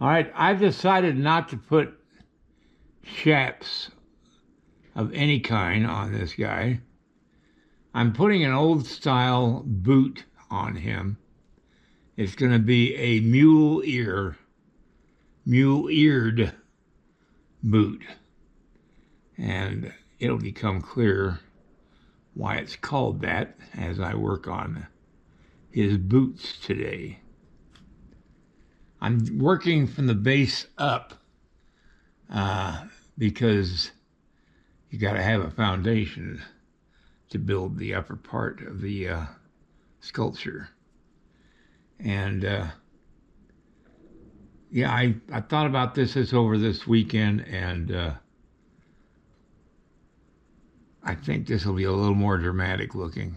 All right, I've decided not to put chaps of any kind on this guy. I'm putting an old style boot on him. It's going to be a mule-eared boot. And it'll become clear why it's called that as I work on his boots today. I'm working from the base up because you got to have a foundation to build the upper part of the sculpture. And yeah, I thought about this over this weekend, and I think this will be a little more dramatic looking.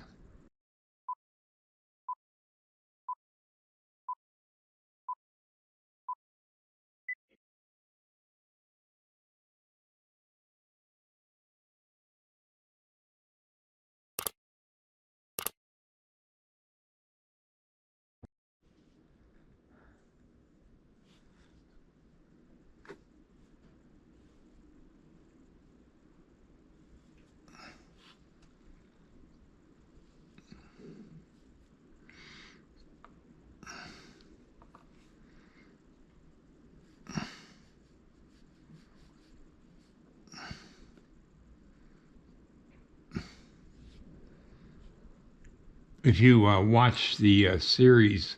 If you watch the series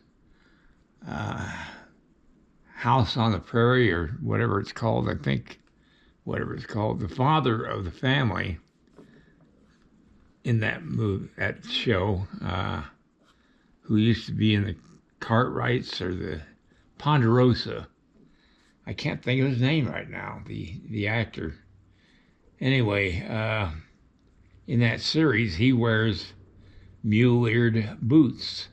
House on the Prairie or whatever it's called, I think whatever it's called, the father of the family in that show, who used to be in the Cartwrights or the Ponderosa. I can't think of his name right now, the actor. Anyway, in that series, he wears mule-eared boots.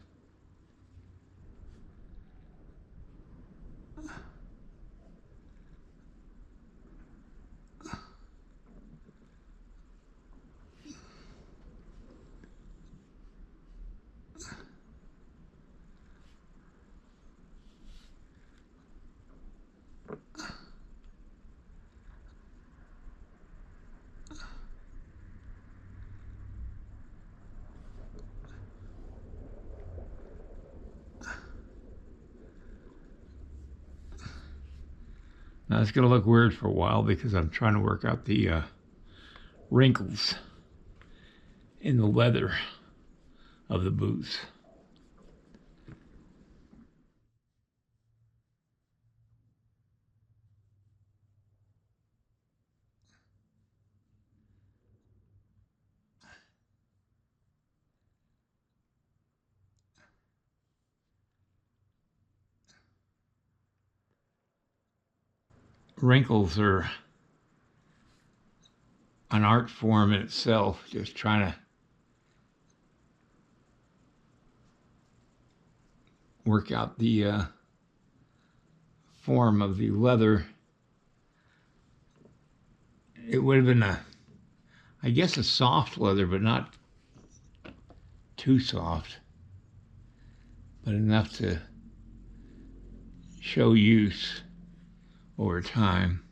Now it's going to look weird for a while because I'm trying to work out the wrinkles in the leather of the boots. Wrinkles are an art form in itself, just trying to work out the form of the leather. It would have been I guess a soft leather, but not too soft, but enough to show use over time.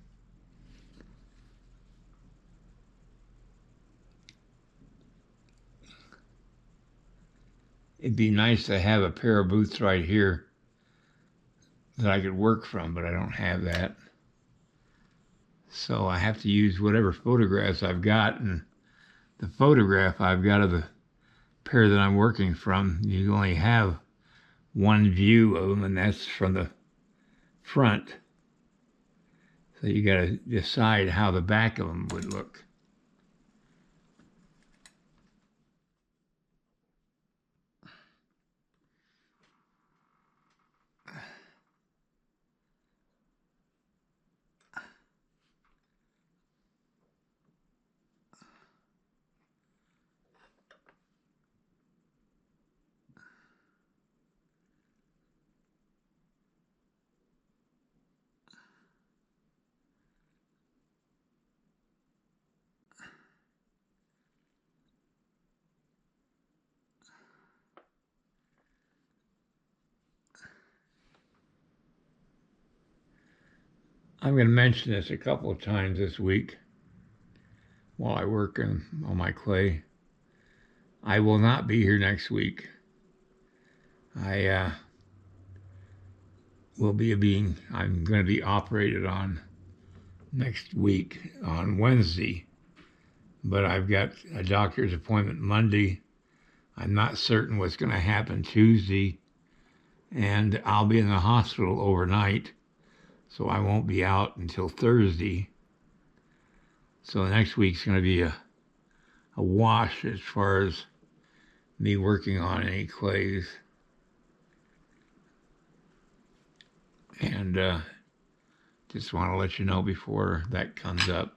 It'd be nice to have a pair of boots right here that I could work from, but I don't have that. So I have to use whatever photographs I've got, and the photograph I've got of the pair that I'm working from, you only have one view of them, and that's from the front. So you got to decide how the back of them would look. I'm going to mention this a couple of times this week while I work on my clay. I will not be here next week. I I'm going to be operated on next week on Wednesday, but I've got a doctor's appointment Monday. I'm not certain what's going to happen Tuesday, and I'll be in the hospital overnight, so I won't be out until Thursday. So next week's going to be a wash as far as me working on any clays. And just want to let you know before that comes up.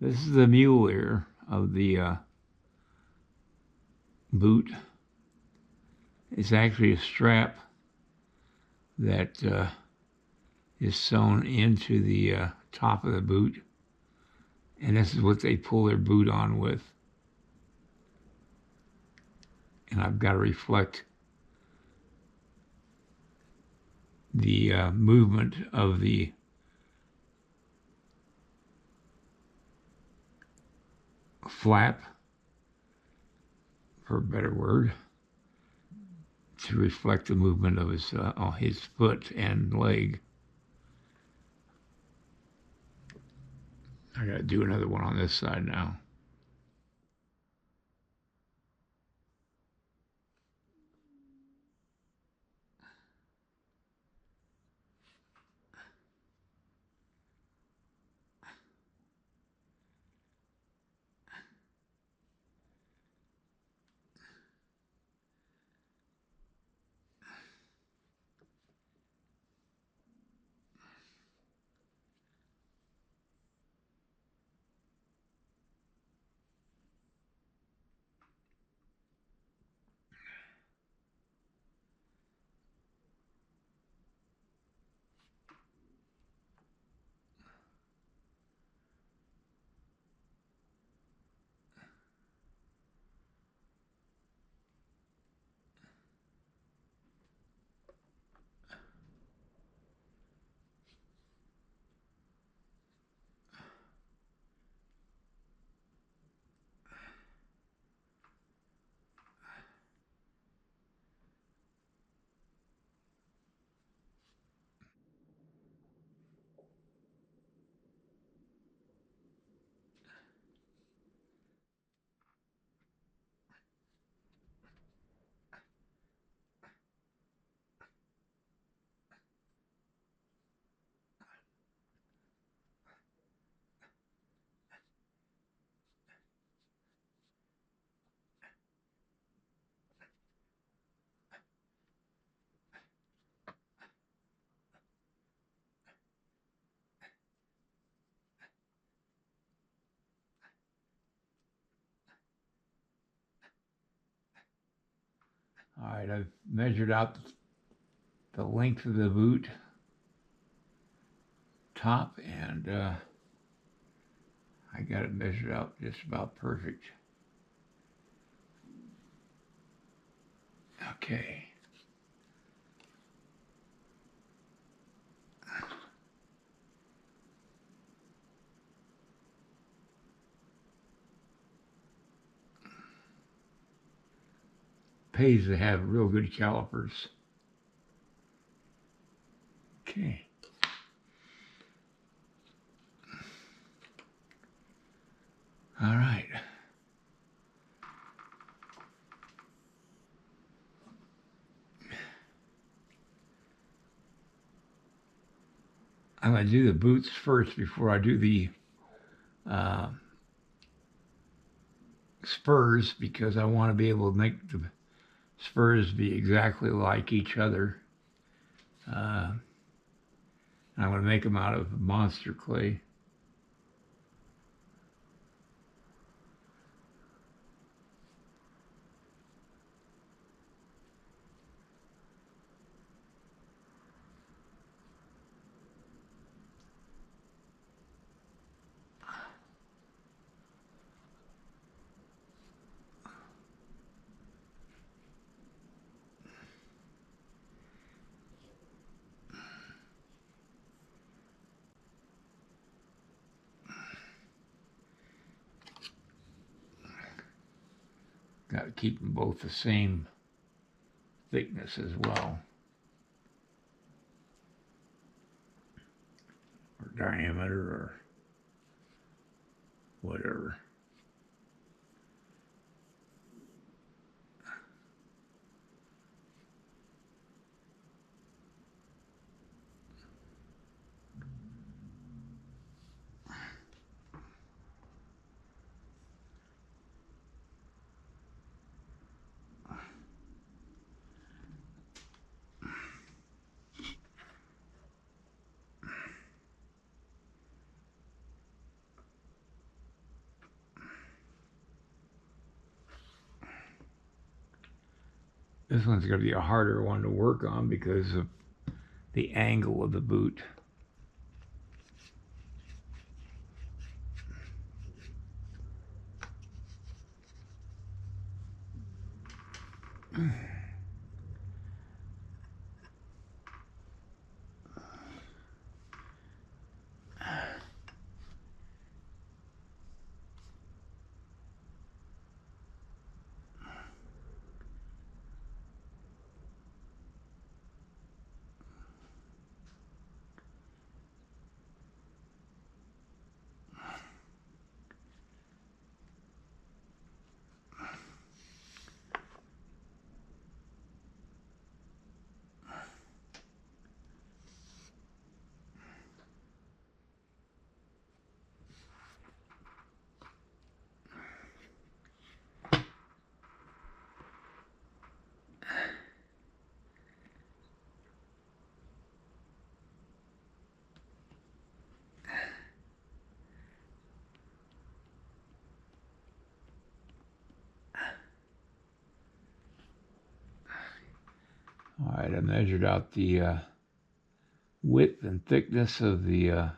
This is the mule ear of the boot. It's actually a strap that is sewn into the top of the boot. And this is what they pull their boot on with. And I've got to reflect the movement of the flap, for a better word, to reflect the movement of his foot and leg. I got to do another one on this side now. All right, I've measured out the length of the boot top, and I got it measured out just about perfect. Okay. Pays to have real good calipers. Okay. All right. I'm going to do the boots first before I do the spurs, because I want to be able to make the spurs be exactly like each other. I'm going to make them out of monster clay. Got to keep them both the same thickness as well, or diameter, or whatever. This one's going to be a harder one to work on because of the angle of the boot. All right, I measured out the width and thickness of the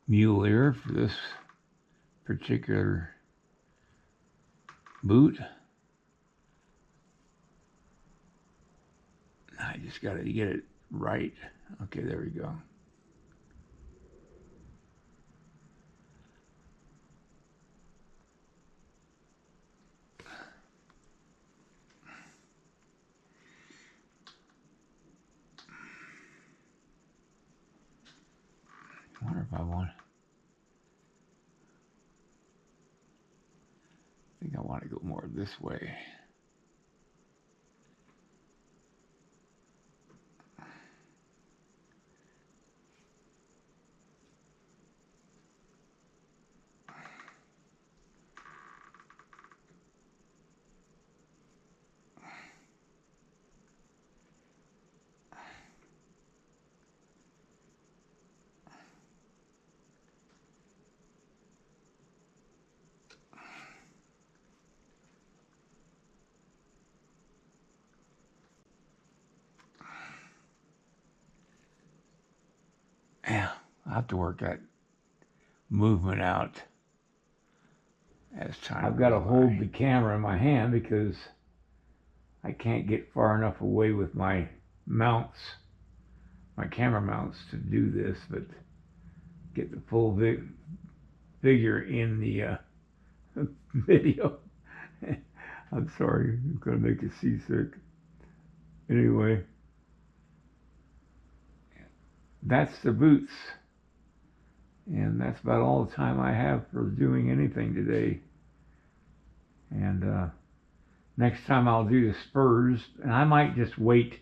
mule ear for this particular boot. I just got to get it right. Okay, there we go. I wonder if I want. I think I want to go more this way. Yeah, I'll have to work that movement out as time. I've got to hold the camera in my hand because I can't get far enough away with my mounts, my camera mounts, to do this, but get the full figure in the video. I'm sorry, I'm gonna make you seasick. Anyway, that's the boots. And that's about all the time I have for doing anything today. And next time I'll do the spurs, and I might just wait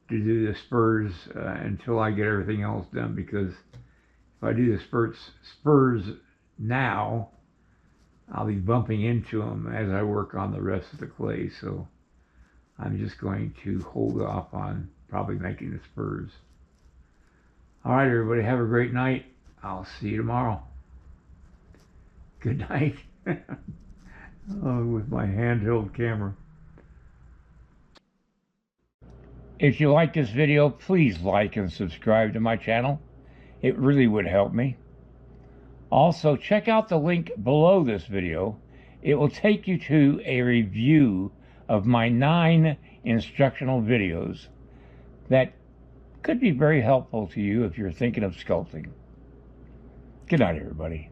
to do the spurs until I get everything else done, because if I do the spurs now, I'll be bumping into them as I work on the rest of the clay. So I'm just going to hold off on probably making the spurs. All right, everybody, have a great night. I'll see you tomorrow. Good night. Oh, with my handheld camera. If you like this video, please like and subscribe to my channel. It really would help me. Also, check out the link below this video. It will take you to a review of my 9 instructional videos that could be very helpful to you if you're thinking of sculpting. Good night, everybody.